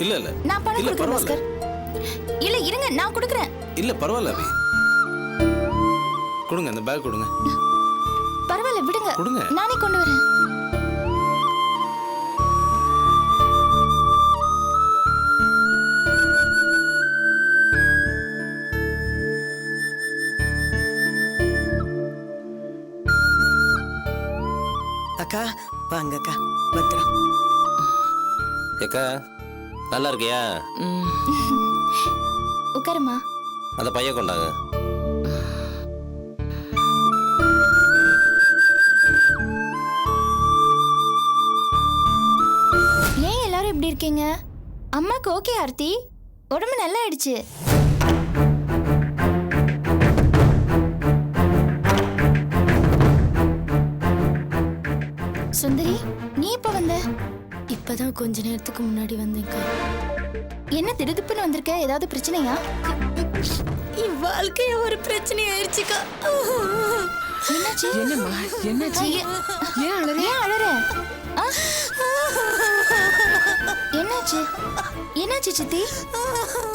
இல்ல இல்ல நான் பணம் இல்ல கொடுக்குறேன் பரவாயில்ல பாஸ்கர். இல்ல இருங்க, நான் கொடுக்குறேன். இல்ல பரவாயில்ல அபி, கொடுங்க அந்த பேக் கொடுங்க. பரவாயில்ல விடுங்க, கொடுங்க. நானே கொண்டு வரேன். அக்கா வாங்க அக்கா, பத்திரம். ஏக்கா நல்லா இருக்கியா? உட்காருமா. அந்த பைய கொண்டாங்க. ஏன் எல்லாரும் இப்படி இருக்கீங்க? அம்மாக்கு ஓகே ஆர்த்தி, உடம்பு நல்லா ஆயிடுச்சு. சுந்தரி, நீ எப்ப வந்த? இப்பதான் கொஞ்ச நேரத்துக்கு முன்னாடி வந்தேன்க்கா. என்ன திடுதிப்புன்னு வந்திருக்க? ஏதாவது பிரச்சனையா? என் வாழ்க்கைய ஒரு பிரச்சனை ஆயிடுச்சுக்கா. என்னாச்சு? என்னம்மா என்னாச்சு? ஏன் அழற? ஏன் அழற? ஆ? என்னாச்சு? என்னாச்சு சித்தி?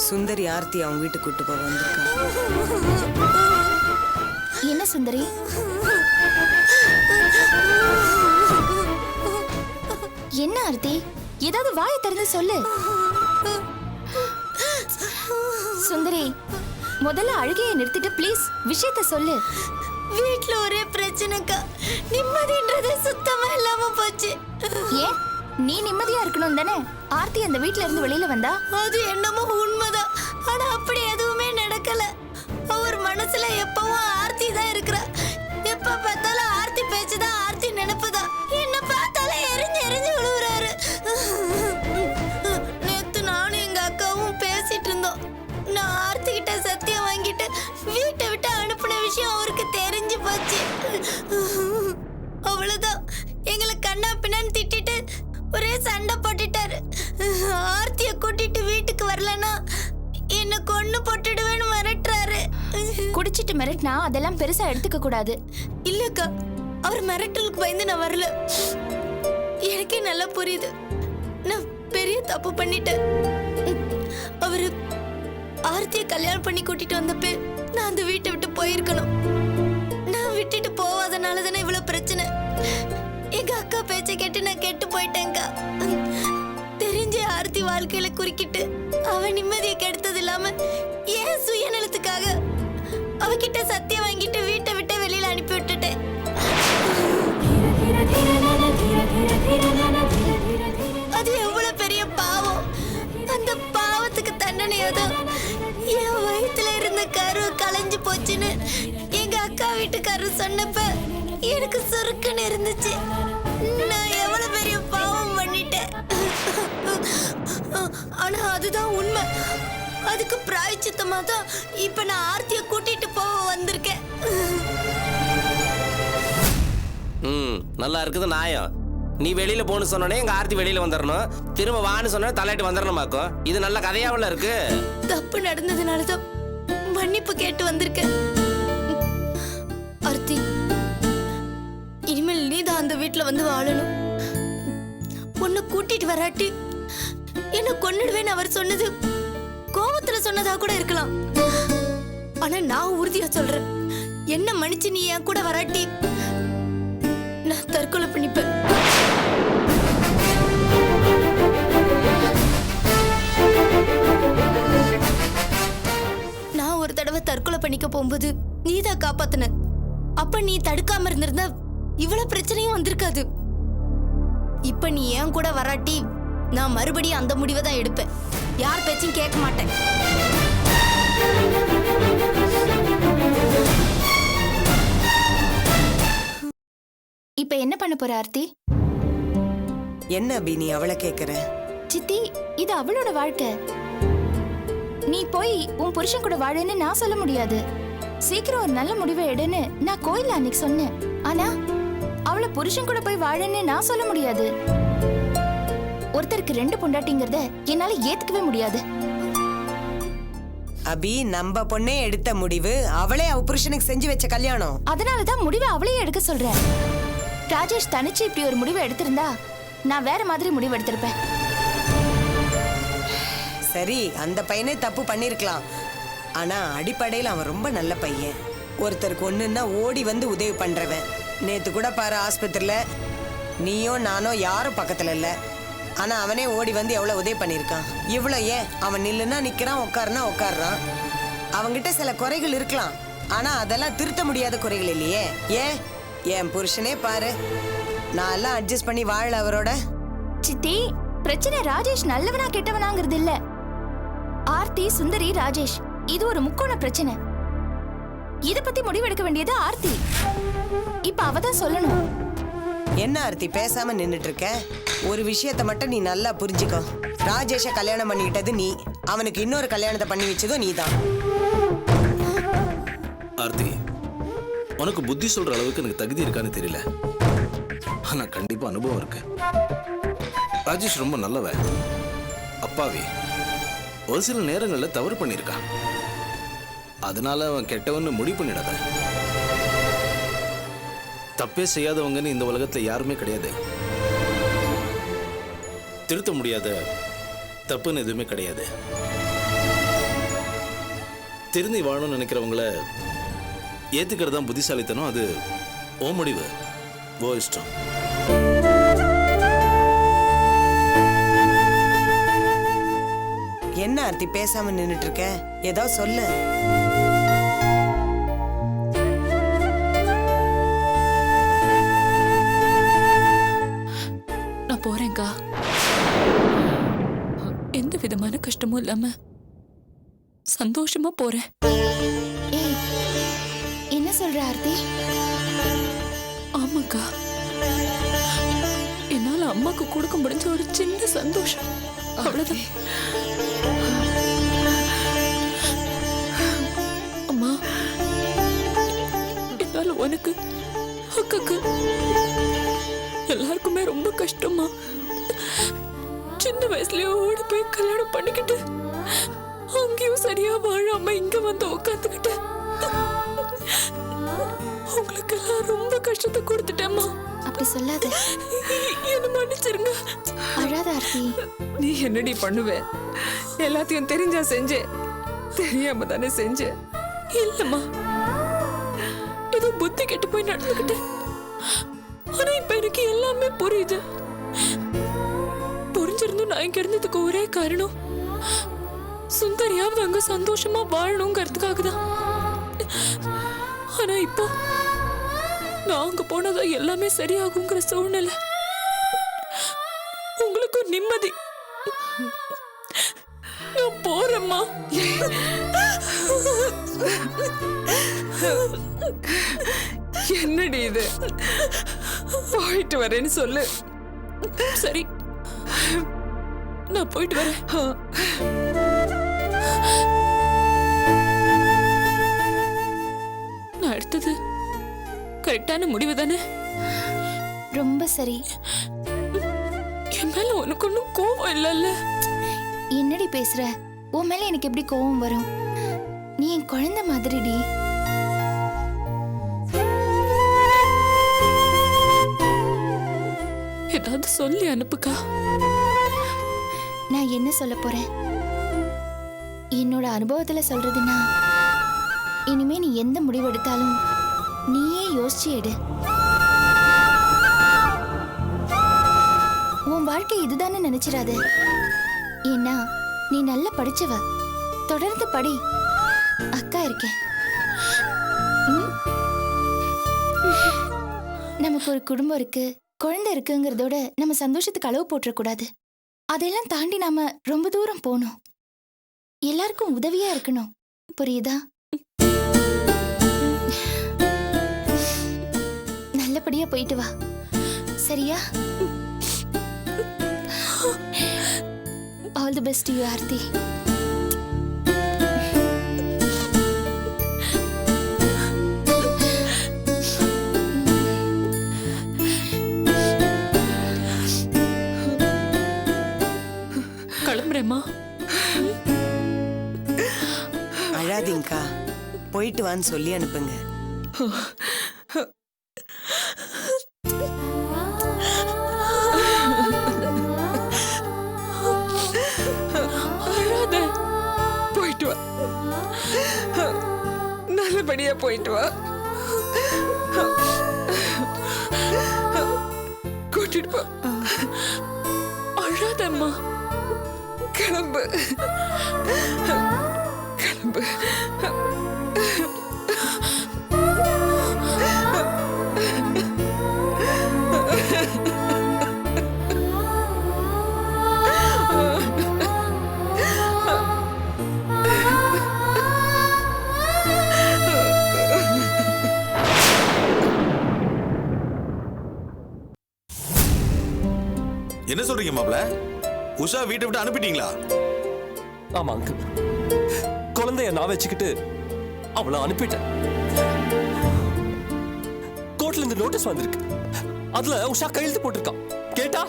சுந்தரி ஆர்த்தி அவங்க வீட்டுக்கு கூட்டு போக வந்திருக்கா. என்ன சுந்தரி? என்ன ஆர்த்தி? ஏதாவது வாயை திறந்து சொல்லு. சுந்தரி, முதல்ல அழுகையை நிறுத்திட்டு ப்ளீஸ் விஷயத்த சொல்லு. வீட்ல ஒரே பிரச்சனைக்கா. நிம்மதின்றதே சுத்தமா இல்லாம போச்சு. ஏன்? நீ நிம்மதியா இருக்கணும் தானே ஆர்த்தி அந்த வீட்ல இருந்து வெளியில வந்தா? அது என்னமோ உண்மைதான். ஆனா அப்படி எதுவுமே நடக்கல. அவர் மனசுல எப்பவும் ஆர்த்தி தான் இருக்கிறா. எப்ப பார்த்தாலும் ஆர்த்தி பேச்சுதான், ஆர்த்தி நினைப்புதான். என்ன பார்த்தாலும் எரிஞ்சு எரிஞ்சு விழுவுறாரு. நேத்து நானும் எங்க அக்காவும் பேசிட்டு இருந்தோம். நான் ஆர்த்தி கிட்ட சத்தியம் வாங்கிட்டு வீட்டை விட்டு அனுப்புன விஷயம் அவருக்கு தெரிஞ்சு போச்சு. அவ்வளவுதான், எங்களை கண்ணா பின்னான்னு திட்டிட்டு ஒரே சண்டை போட்டுட்டாரு. ஆர்த்திய கூட்டிட்டு வீட்டுக்கு வரலன்னா என்ன கொன்னு போட்டுடுவேன்னு மிரட்டுறாரு. குடிச்சிட்டு மிரட்டினா அதெல்லாம் பெருசா எடுத்துக்க கூடாது. இல்லக்கா, அவர் மிரட்டலுக்கு பயந்து நான் வரல. எனக்கே நல்லா புரியுது, நான் பெரிய தப்பு பண்ணிட்டேன். அவரு ஆர்த்திய கல்யாணம் பண்ணி கூட்டிட்டு வந்தப்ப நான் அந்த வீட்டை விட்டு போயிருக்கணும். நான் விட்டுட்டு போவாதனால தானே இவ்வளவு பிரச்சனை. எங்க அக்கா பேச்சை கேட்டு நான் கெட்டு போயிட்டேன்க்கா. தெரிஞ்ச ஆர்த்தி வாழ்க்கையில குறுக்கிட்டு அவ நிம்மதியை கெடுத்தது இல்லாம ஏன் சுயநலத்துக்காக அவகிட்ட சத்தியம் வாங்கிட்டு வீட்டை விட்டு வெளியில அனுப்பி விட்டுட்டேன். அது எவ்வளவு பெரிய பாவம். அந்த பாவத்துக்கு தண்டனையாதான் என் வயித்துல இருந்த கரு கலைஞ்சு போச்சுன்னு எங்க அக்கா வீட்டுக்காரரு சொன்னப்ப எனக்கு சுருக்குன்னு இருந்துச்சு. நான் எவ்வளவு பெரிய பாவம் பண்ணிட்டேன். ஆனா அதுதான் உண்மை. அதுக்கு பிராயச்சித்தமா தான் இப்ப நான் ஆர்த்திய கூட்டிட்டு போக வந்திருக்கேன். நல்லா இருக்குது நியாயம். நீ வெளியில போன்னு சொன்னோடனே எங்க ஆர்த்தி வெளியில வந்துடணும், திரும்ப வான்னு சொன்ன தலையிட்டு வந்துடணுமாக்கும். இது நல்ல கதையாவில் இருக்கு. தப்பு நடந்ததுனாலதான் மன்னிப்பு கேட்டு வந்திருக்கேன். ஆர்த்தி, இனிமேல் நீதான் அந்த வீட்டுல வந்து வாழணும். உன்னை கூட்டிட்டு வராட்டி என்ன கொன்னுடுவேன்னு அவர் சொன்னது கோபத்துல சொன்னதா கூட இருக்கலாம். ஆனா நான் உறுதியா சொல்றேன், என்ன மன்னிச்சு நீ என் கூட வராட்டி நான் தற்கொலை பண்ணிப்பேன். நான் ஒரு தடவை தற்கொலை பண்ணிக்க போகும்போது நீதான் காப்பாத்துன. அப்ப நீ தடுக்காம இருந்திருந்தா இவ்வளவு பிரச்சனையும் வந்திருக்காது. இப்ப நீ ஏன் கூட வராட்டி நான் மறுபடியும் அந்த முடிவை தான் எடுப்பேன். யார் பேச்சும் கேட்க மாட்டேன். இப்ப என்ன பண்ண போற ஆர்த்தி? என்ன அபி நீ அவளை கேக்குற? சித்தி, இது அவளோட வாழ்க்கை. நீ போய் உன் புருஷன் கூட வாழுன்னு நான் சொல்ல முடியாது. சீக்கிரம் ஒரு நல்ல முடிவை எடுன்னு நான் கோயில்ல அன்னைக்கு சொன்னேன். ஆனா அவளை புருஷன் கூட போய் வாழுன்னு நான் சொல்ல முடியாது. ஒருத்தருக்கு ரெண்டு பொண்டாட்டிங்கிறத என்னால ஏத்துக்கவே முடியாது. அபி, நம்ம பொண்ணே எடுத்த முடிவு. அவளே அவ புருஷனுக்கு செஞ்சு வச்ச கல்யாணம். அதனாலதான் முடிவை அவளையே எடுக்க சொல்றேன். ராஜேஷ் தனிச்சு இப்படி ஒரு முடிவை எடுத்திருந்தா நான் வேற மாதிரி முடிவு எடுத்திருப்பேன். சரி அந்த பையனே தப்பு பண்ணிருக்கலாம். ஆனா அடிப்படையில் அவன் ரொம்ப நல்ல பையன். ஒருத்தருக்கு ஒண்ணுன்னா ஓடி வந்து உதவி பண்றவன். நேத்து கூட பாரு ஆஸ்பத்திரியில நீயோ நானோ யாரும் பக்கத்துல இல்ல. ஆனா அவனே ஓடி வந்து எவ்வளவு உதவி பண்ணிருக்கான். இவ்வளவு ஏன் அவன் நில்லுன்னா நிக்கிறான், உட்காருனா உட்காடுறான். அவங்கிட்ட சில குறைகள் இருக்கலாம், ஆனா அதெல்லாம் திருத்த முடியாத குறைகள் இல்லையே. ஏன் என் புருஷனே பாரு, நான் எல்லாம் அட்ஜஸ்ட் பண்ணி வாழ அவரோட. சித்தி, பிரச்சனை ராஜேஷ் நல்லவனா கெட்டவனாங்கிறது இல்ல. ஆர்த்தி, சுந்தரி, ராஜேஷ் இது ஒரு முக்கோண பிரச்சனை. இத பத்தி முடிவெடுக்க வேண்டியது ஆர்த்தி. இப்ப அவதான் சொல்லணும். என்ன ஆர்த்தி பேசாம நின்னுட்டு இருக்க? ஒரு விஷயத்த மட்டும் நீ நல்லா புரிஞ்சுக்கோ. ராஜேஷ கல்யாணம் பண்ணிக்கிட்டது நீ, அவனுக்கு இன்னொரு கல்யாணத்தை பண்ணி வச்சதும் நீதான். ஆர்த்தி, உனக்கு புத்தி சொல்ற அளவுக்கு எனக்கு தகுதி இருக்கான்னு தெரியல, ஆனா கண்டிப்பா அனுபவம் இருக்கு. ராஜேஷ் ரொம்ப நல்லவன், அப்பாவி. ஒரு சில நேரங்கள்ல தவறு பண்ணிருக்கான். அதனால அவன் கெட்டவன்னு முடிவு பண்ணிடாத. தப்பே செய்யாதவங்கன்னு இந்த உலகத்துல யாருமே கிடையாது. திருத்த முடியாத தப்புன்னு எதுவுமே கிடையாது. திருந்தி வாழணும்னு நினைக்கிறவங்கள ஏத்துக்கிறது தான் புத்திசாலித்தனம். அது ஓ முடிவு, ஓ இஷ்டம். என்ன ஆர்த்தி பேசாம நின்னுட்டு இருக்க? ஏதோ சொல்லு. நான் போறேன்க்கா. எந்த விதமான கஷ்டமும் இல்லாம சந்தோஷமா போறேன். ஏய், என்ன சொல்ற ஆர்த்தி? ஆமாக்கா, என்னால அம்மாக்கு கொடுக்க முடிஞ்ச ஒரு சின்ன சந்தோஷம், அவ்வளவுதான். அம்மா, என்னால உனக்கு அக்காக்கு எல்லாருக்குமே ரொம்ப கஷ்டமா. சின்ன வயசுலயே ஓடி போய் கல்யாணம் பண்ணிக்கிட்டு அங்கேயும் சரியா வாழாம இங்க வந்து உட்காந்துக்கிட்டு உங்களுக்கு எல்லாம் ரொம்ப கஷ்டத்தை கொடுத்துட்டேம்மா. அப்படி சொல்லாத. என்ன மன்னிச்சிருங்க. அழாத ஆர்த்தி. நீ என்னடி பண்ணுவ? எல்லாத்தையும் தெரிஞ்சா செஞ்சே, தெரியாம தானே செஞ்ச. இல்லம்மா, ஏதோ புத்தி கெட்டு போய் நடந்துக்கிட்டேன். ஆனா இப்ப எனக்கு எல்லாமே புரியுது. புரிஞ்சிருந்தும் நான் இங்க இருந்ததுக்கு ஒரே காரணம் சுந்தரியாவது அங்க சந்தோஷமா வாழணுங்கிறதுக்காக தான். ஆனா இப்போ நான் அங்க போனதா எல்லாமே சரியாகுங்கிற சூழ்நிலை. உங்களுக்கு நிம்மதி. நான் போறேம்மா. என்னடி இது? போயிட்டு வரேன்னு சொல்லு. சரி, நான் போயிட்டு வரேன். நான் எடுத்தது கரெக்டான முடிவு தானே? ரொம்ப சரி. என் மேல உனக்கு ஒன்னும் கோவம் இல்லல்ல? என்னடி பேசுற? உன் மேல எனக்கு எப்படி கோவம் வரும்? நீ என் குழந்தை மாதிரிடி. ஏதாவது சொல்லி அனுப்புக்கா. நான் என்ன சொல்ல போறேன்? என்னோட அனுபவத்துல சொல்றதுன்னா, இனிமே நீ எந்த முடிவு எடுத்தாலும் நீயே யோசிச்சு எடு. உன் வாழ்க்கை இதுதானே நினைச்சிடாத. ஏன்னா நீ நல்லா படிச்சவ. தொடர்ந்து படி. அக்கா இருக்கேன். ம்? நமக்கு ஒரு குடும்பம் இருக்கு, குழந்தை இருக்குங்கிறதோட நம்ம சந்தோஷத்துக்கு அளவு போட்டுறக்கூடாது. அதெல்லாம் தாண்டி நாம ரொம்ப தூரம் போகணும். எல்லாருக்கும் உதவியா இருக்கணும். புரியுதா? நல்லபடியா போயிட்டு வா, சரியா? All the best you Aarthi. கிளம்புறேம்மா. அழாதீங்கக்கா, போயிட்டு வான்னு சொல்லி அனுப்புங்க. அழாத நல்லபடியா போயிட்டு வா. கூட்டிட்டு போ. அழாதம்மா. கிளம்பு கிளம்பு. என்ன சொல்றீங்க மாப்ள? உஷா வீட்டை விட்டு அனுப்பிட்டீங்களா? ஆமா அங்கிள், குழந்தைய நான் வச்சுக்கிட்டு அவளை அனுப்பிட்டேன். கோர்ட்ல இருந்து நோட்டீஸ் வந்திருக்கு. அதுல உஷா கையெழுத்து போட்டிருக்கான். கேட்டா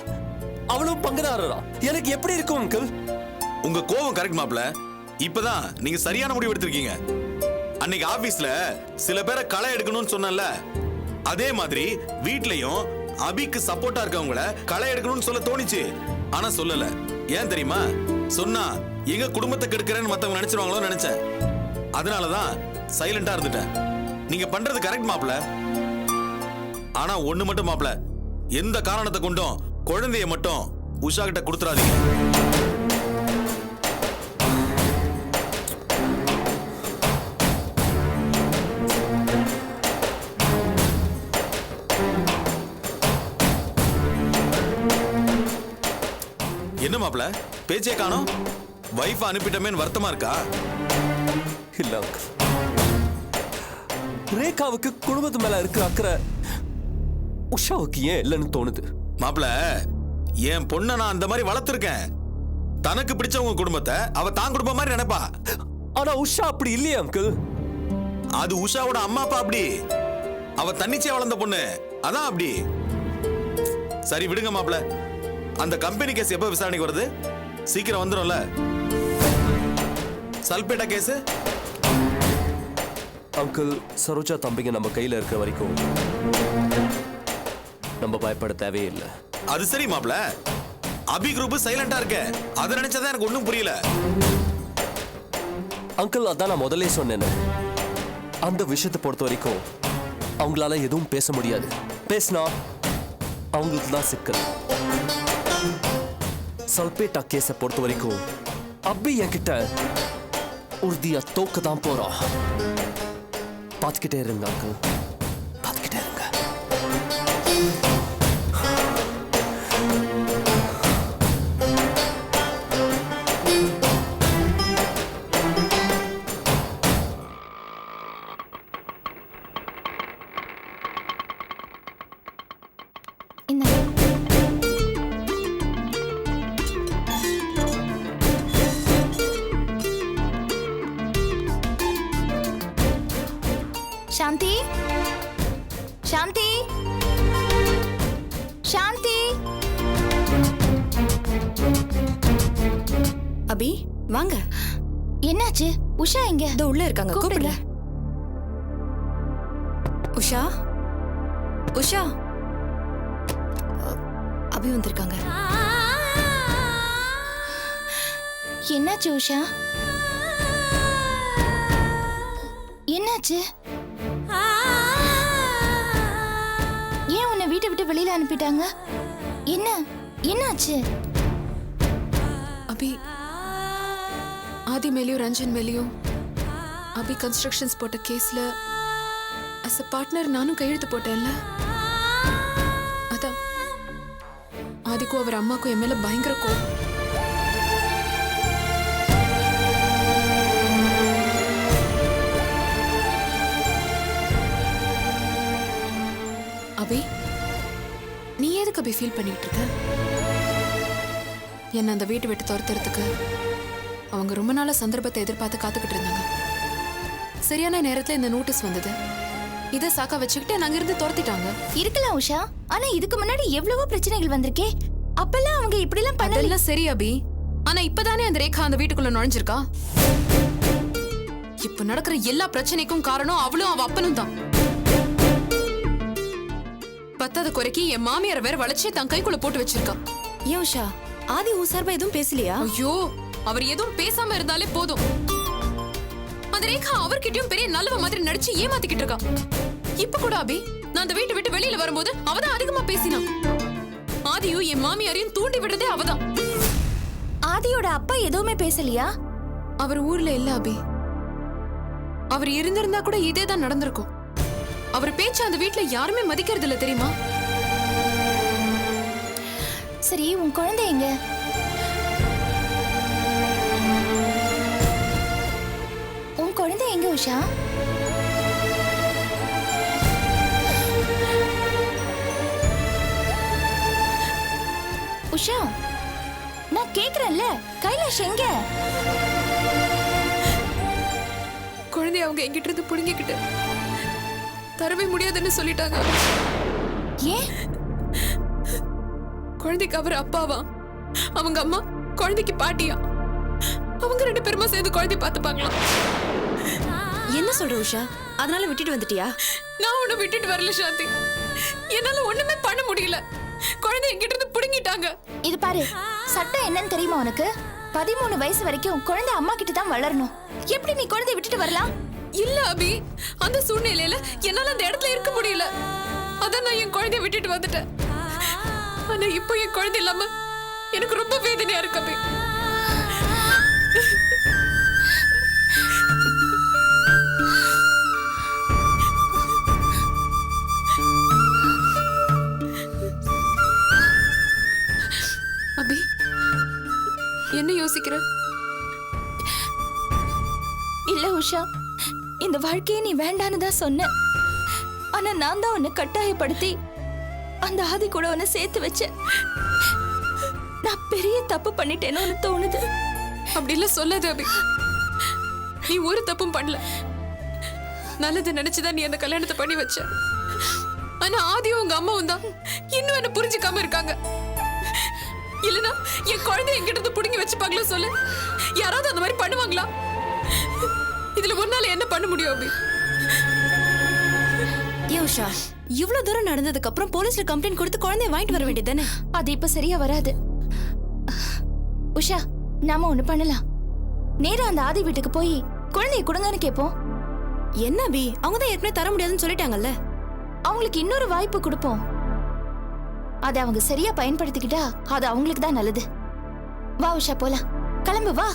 அவளும் பங்குதாரரா. எனக்கு எப்படி இருக்கும் அங்கிள்? உங்க கோவம் கரெக்ட் மாப்ள. இப்பதான் நீங்க சரியான முடிவு எடுத்திருக்கீங்க. அன்னைக்கு ஆபீஸ்ல சில பேரை களை எடுக்கணும்னு சொன்னல, அதே மாதிரி வீட்லயும் அபிக்கு சப்போர்ட்டா இருக்கவங்கள களை எடுக்கணும்னு சொல்ல தோணிச்சு. ஆனா சொல்லல. ஏன் தெரியுமா? சொன்னா எங்க குடும்பத்தை கெடுக்கிறேன்னு மத்தவங்க நினைச்சிருவாங்களோ நினைச்சேன். அதனாலதான் சைலண்டா இருந்துட்டேன். நீங்க பண்றது கரெக்ட் மாப்ள. ஆனா ஒண்ணு மட்டும் மாப்ள, எந்த காரணத்தை கொண்டும் குழந்தைய மட்டும் உஷா கிட்ட கொடுத்துறாதீங்க. என்ன மாப்ள பேச்சே காணோம்? வைஃப் அனுப்பிட்டமேன்னு வருத்தமா இருக்கா? இல்ல அங்கிள், ரேகாவுக்கு குடும்பத்து மேல இருக்கிற அக்கறை உஷாவுக்கு ஏன் இல்லைன்னு தோணுது. மாப்ள, என் பொண்ண நான் அந்த மாதிரி வளர்த்திருக்கேன். தனக்கு பிடிச்சவங்க குடும்பத்தை அவ தான் குடும்ப மாதிரி நினைப்பா. ஆனா உஷா அப்படி இல்லையே அங்கிள். அது உஷாவோட அம்மா அப்பா அப்படி. அவ தன்னிச்சையா வளர்ந்த பொண்ணு, அதான் அப்படி. சரி விடுங்க மாப்ள. அந்த கம்பெனி கேஸ் எப்ப விசாரணைக்கு வருது? சீக்கிரம் வந்துரும்ல. சல்பேட்டா கேஸ் அங்கிள், சரோஜா தம்பிங்க நம்ம கையில இருக்கிற வரைக்கும் நம்ம பயப்பட தேவையில்லை. அது சரி மாப்ள, அபி குரூப் சைலண்டா இருக்க. அதை நினைச்சதான் எனக்கு ஒண்ணும் புரியல. அங்கிள், அதான் நான் முதல்ல சொன்னேன். அந்த விஷயத்தை பொறுத்த வரைக்கும் அவங்களால எதுவும் பேச முடியாது. பேசினா அவங்களுக்கு தான் சிக்கல். சல்பேட்டா கேஸை பொறுத்த வரைக்கும் அபி என்கிட்ட உறுதியா தோக்க தான் போறான். பார்த்துக்கிட்டே இருங்க அங்கிள், பார்த்துக்கிட்டே இருங்க. சாந்தி, சாந்தி, சாந்தி. அபி வாங்க. என்னாச்சு? உஷா எங்க? இதோ உள்ள இருக்காங்க, கூப்பிடுங்க. உஷா, உஷா. அபி வந்திருக்காங்க. என்னாச்சு உஷா? என்னாச்சு? ஏன் உன்னை வீட்டை விட்டு வெளியில அனுப்பிட்டாங்க? என்ன என்னாச்சு? அபி, ஆதி மேலேயும் ரஞ்சன் மேலேயும் அபி கன்ஸ்ட்ரக்ஷன்ஸ் போட்ட கேஸ்ல as a பார்ட்னர் நானும் கையெழுத்து போட்டேன்ல. அதான் ஆதிக்கும் அவர் அம்மாக்கும் என் மேல பயங்கர கோவம். அபி, நீ எதுக்கு அபி ஃபீல் பண்ணிட்டு இருக்க? என்ன அந்த வீட்டை விட்டு துரத்துறதுக்கு அவங்க ரொம்ப நாளா சந்தர்ப்பத்தை எதிர்பார்த்து காத்துக்கிட்டு இருந்தாங்க. சரியான நேரத்துல இந்த நோட்டீஸ் வந்தது. இதை சாக்கா வச்சுக்கிட்டு நாங்க இருந்து துரத்திட்டாங்க. இருக்கலாம் உஷா, ஆனா இதுக்கு முன்னாடி எவ்வளவோ பிரச்சனைகள் வந்திருக்கே. அப்பெல்லாம் அவங்க இப்படி எல்லாம் பண்ணல. அதெல்லாம் சரி அபி, ஆனா இப்பதானே அந்த ரேகா அந்த வீட்டுக்குள்ள நுழைஞ்சிருக்கா. இப்ப நடக்கிற எல்லா பிரச்சனைக்கும் காரணம் அவளும் அவ அப்பனும் தான். பத்தாத குறைக்கு என் மாமியார் வேற வளைச்சு தன் கைக்குள்ள போட்டு வச்சிருக்கா. ஏன் உஷா, ஆதி உன் சார்பா எதுவும் பேசலையா? ஐயோ, அவர் எதுவும் பேசாம இருந்தாலே போதும். அந்த ரேகா அவர்கிட்டயும் பெரிய நல்லவ மாதிரி நடிச்சு ஏமாத்திக்கிட்டு இருக்கா. இப்ப கூட அபி நான் அந்த வீட்டை விட்டு வெளியில வரும்போது அவதான் அதிகமா பேசினான். ஆதியும் என் மாமியாரையும் தூண்டி விடுறதே அவதான். ஆதியோட அப்பா எதுவுமே பேசலையா? அவர் ஊர்ல இல்ல அபி. அவர் இருந்திருந்தா கூட இதே தான் நடந்திருக்கும். அவர் பேச்ச அந்த வீட்ல யாருமே மதிக்கிறது இல்ல தெரியுமா? சரி, உன் குழந்தை எங்க? உன் குழந்தை எங்க உஷா? உஷா, நான் கேக்குறேன்ல, கைலாஷ் எங்க? குழந்தைய அவங்க எங்கிட்ட இருந்து புடுங்கிக்கிட்டு தரவே முடியாதுன்னு சொல்லிட்டாங்க. ஏன்? குழந்தைக்கு அவர் அப்பாவா, அவங்க அம்மா குழந்தைக்கு பாட்டியா, அவங்க 2 பேருமா சேர்ந்து குழந்தை பார்த்துப்பாங்களாம். என்ன சொல்ற உஷா? அதனால விட்டுட்டு வந்துட்டியா? நான் உன்னை விட்டுட்டு வரல சாந்தி. என்னால ஒண்ணுமே பண்ண முடியல. குழந்தை எங்கிட்ட இருந்து புடுங்கிட்டாங்க. இது பாரு, சட்டம் என்னன்னு தெரியுமா உனக்கு? 13 வயசு வரைக்கும் குழந்தை அம்மா கிட்ட தான் வளரணும். எப்படி நீ குழந்தைய விட்டுட்டு வரலாம்? இல்ல அபி, அந்த சூழ்நிலையில என்னால அந்த இடத்துல இருக்க முடியல. அதான் நான் என் குழந்தைய விட்டுட்டு வந்துட்டேன். ஆனா இப்போ என் குழந்தை இல்லாம எனக்கு ரொம்ப வேதனையா இருக்கு அபி. அபி, என்ன யோசிக்கிற? இல்ல உஷா, இந்த வாழ்க்கையை நீ வேண்டான்னு தான் சொன்ன. ஆனா நான் தான் உன்னை கட்டாயப்படுத்தி அந்த ஆதி கூட உன்னை சேர்த்து வச்சேன். நான் பெரிய தப்பு பண்ணிட்டேன்னு தோணுது. அப்படி இல்ல சொல்லாத அபி. நீ ஒரு தப்பும் பண்ணல. நல்லது நினைச்சுதான் நீ அந்த கல்யாணத்தை பண்ணி வச்ச. ஆனா ஆதியும் உங்க அம்மாவும் தான் இன்னும் என்ன புரிஞ்சுக்காம இருக்காங்க. இல்லனா என் குழந்தை என்கிட்ட இருந்து புடுங்கி வச்சுப்பாங்களா சொல்லு? யாராவது அந்த மாதிரி பண்ணுவாங்களா? இதுல ஒன்னால என்ன பண்ண முடியும் அபி? உஷா, இவ்வளவு தூரம் நடந்ததுக்கு அப்புறம் போலீஸ்ல கம்ப்ளைண்ட் கொடுத்து குழந்தைய வாங்கிட்டு வர வேண்டியதானே? அது இப்ப சரியா வராது. உஷா, நாம ஒண்ணு பண்ணலாம். நேரா அந்த ஆதி வீட்டுக்கு போய் குழந்தைய கொடுங்கன்னு கேட்போம். என்ன அபி, அவங்க தான் ஏற்கனவே தர முடியாதுன்னு சொல்லிட்டாங்கல்ல. அவங்களுக்கு இன்னொரு வாய்ப்பு கொடுப்போம். அதை அவங்க சரியா பயன்படுத்திக்கிட்டா அது அவங்களுக்கு தான் நல்லது. வா உஷா, போலாம். கிளம்பு, வா.